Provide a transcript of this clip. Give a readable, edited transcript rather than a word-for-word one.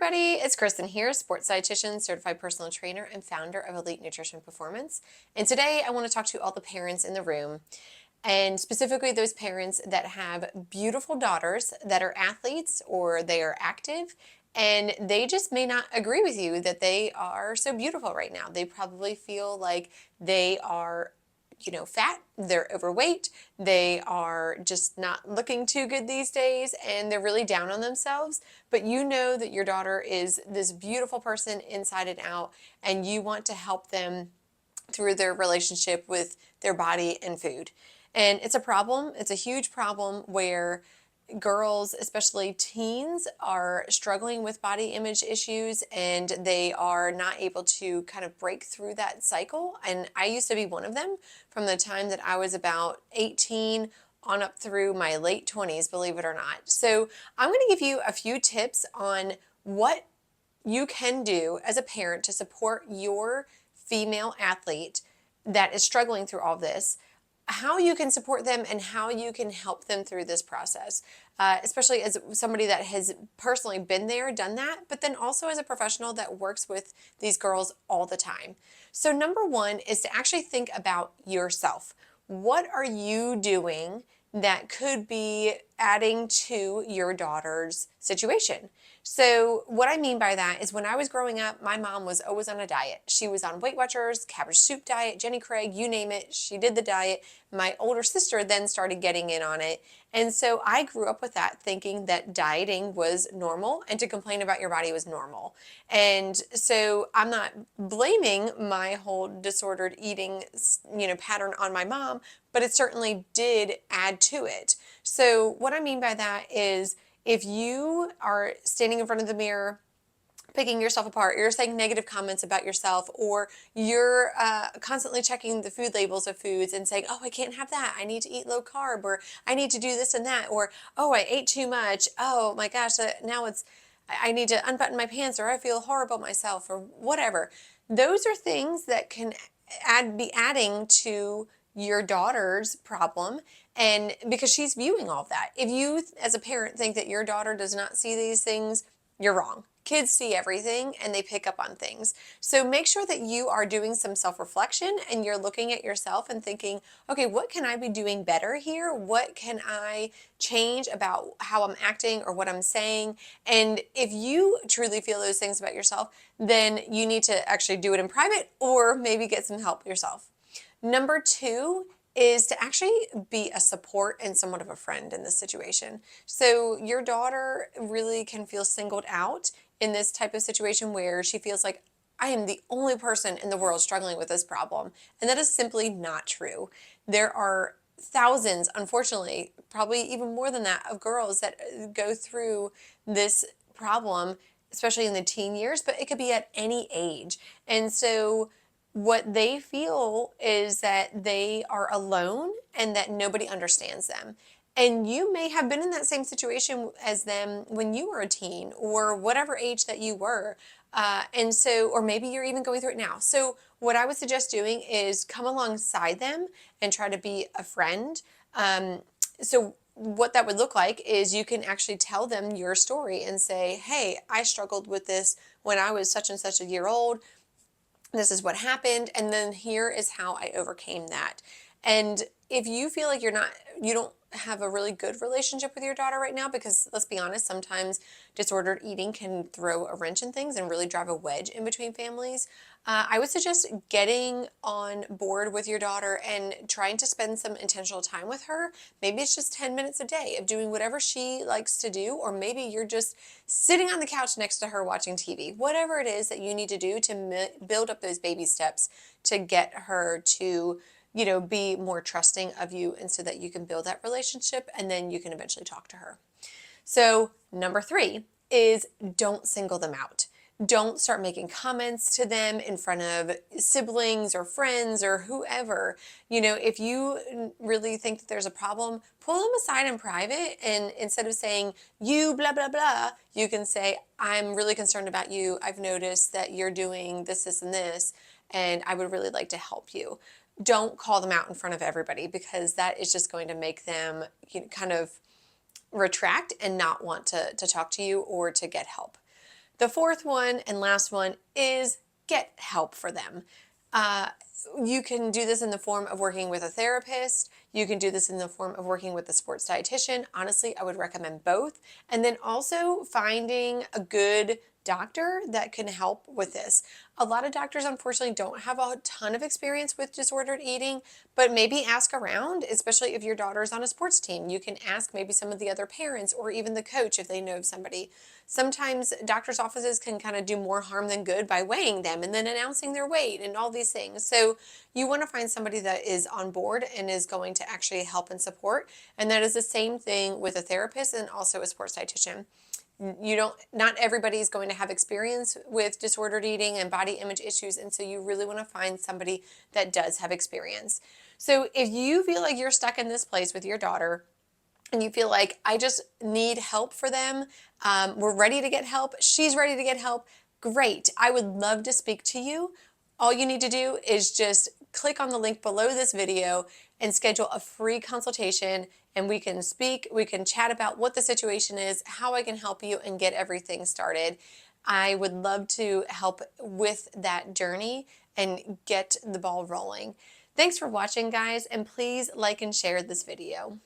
everybody, it's Kristen here, sports dietitian, certified personal trainer, and founder of Elite Nutrition Performance. And today I want to talk to all the parents in the room, and specifically those parents that have beautiful daughters that are athletes or they are active, and they just may not agree with you that they are so beautiful right now. They probably feel like they are fat, they're overweight, they are just not looking too good these days, and they're really down on themselves. But you know that your daughter is this beautiful person inside and out, and you want to help them through their relationship with their body and food. And it's a problem, it's a huge problem where girls, especially teens, are struggling with body image issues and they are not able to kind of break through that cycle. And I used to be one of them from the time that I was about 18 on up through my late 20s, believe it or not. So I'm going to give you a few tips on what you can do as a parent to support your female athlete that is struggling through all this, how you can support them and how you can help them through this process, especially as somebody that has personally been there, done that, but then also as a professional that works with these girls all the time. So number one is to actually think about yourself. What are you doing that could be adding to your daughter's situation? So what I mean by that is when I was growing up, my mom was always on a diet. She was on Weight Watchers, cabbage soup diet, Jenny Craig, you name it. She did the diet. My older sister then started getting in on it. And so I grew up with that, thinking that dieting was normal and to complain about your body was normal. And so I'm not blaming my whole disordered eating, pattern on my mom, but it certainly did add to it. So what I mean by that is if you are standing in front of the mirror, picking yourself apart, you're saying negative comments about yourself, or you're constantly checking the food labels of foods and saying, oh, I can't have that. I need to eat low carb, or I need to do this and that, or, oh, I ate too much. Oh my gosh, now I need to unbutton my pants, or I feel horrible about myself, or whatever. Those are things that can be adding to your daughter's problem, and because she's viewing all of that. If you as a parent think that your daughter does not see these things, you're wrong. Kids see everything and they pick up on things. So make sure that you are doing some self-reflection and you're looking at yourself and thinking, okay, what can I be doing better here? What can I change about how I'm acting or what I'm saying? And if you truly feel those things about yourself, then you need to actually do it in private or maybe get some help yourself. Number two is to actually be a support and somewhat of a friend in this situation. So your daughter really can feel singled out in this type of situation where she feels like, I am the only person in the world struggling with this problem. And that is simply not true. There are thousands, unfortunately, probably even more than that, of girls that go through this problem, especially in the teen years, but it could be at any age. And so what they feel is that they are alone and that nobody understands them. And you may have been in that same situation as them when you were a teen or whatever age that you were. Or maybe you're even going through it now. So what I would suggest doing is come alongside them and try to be a friend. So what that would look like is you can actually tell them your story and say, hey, I struggled with this when I was such and such a year old. This is what happened, and then here is how I overcame that. And if you feel like you don't have a really good relationship with your daughter right now, because let's be honest, sometimes disordered eating can throw a wrench in things and really drive a wedge in between families, I would suggest getting on board with your daughter and trying to spend some intentional time with her. Maybe it's just 10 minutes a day of doing whatever she likes to do, or maybe you're just sitting on the couch next to her watching TV. Whatever it is that you need to do to build up those baby steps to get her to be more trusting of you, and so that you can build that relationship and then you can eventually talk to her. So number three is don't single them out. Don't start making comments to them in front of siblings or friends or whoever. If you really think that there's a problem, pull them aside in private, and instead of saying, you blah, blah, blah, you can say, I'm really concerned about you. I've noticed that you're doing this, this, and this, and I would really like to help you. Don't call them out in front of everybody, because that is just going to make them kind of retract and not want to talk to you or to get help. The fourth one and last one is get help for them. You can do this in the form of working with a therapist. You can do this in the form of working with a sports dietitian. Honestly, I would recommend both. And then also finding a good doctor that can help with this. A lot of doctors, unfortunately, don't have a ton of experience with disordered eating, but maybe ask around, especially if your daughter's on a sports team. You can ask maybe some of the other parents or even the coach if they know of somebody. Sometimes doctors' offices can kind of do more harm than good by weighing them and then announcing their weight and all these things. So you want to find somebody that is on board and is going to actually help and support. And that is the same thing with a therapist and also a sports dietitian. Not everybody is going to have experience with disordered eating and body image issues, and so you really want to find somebody that does have experience. So if you feel like you're stuck in this place with your daughter and you feel like I just need help for them, we're ready to get help, she's ready to get help, great. I would love to speak to you. All you need to do is just click on the link below this video and schedule a free consultation, and we can speak, we can chat about what the situation is, how I can help you, and get everything started. I would love to help with that journey and get the ball rolling. Thanks for watching, guys, and please like and share this video.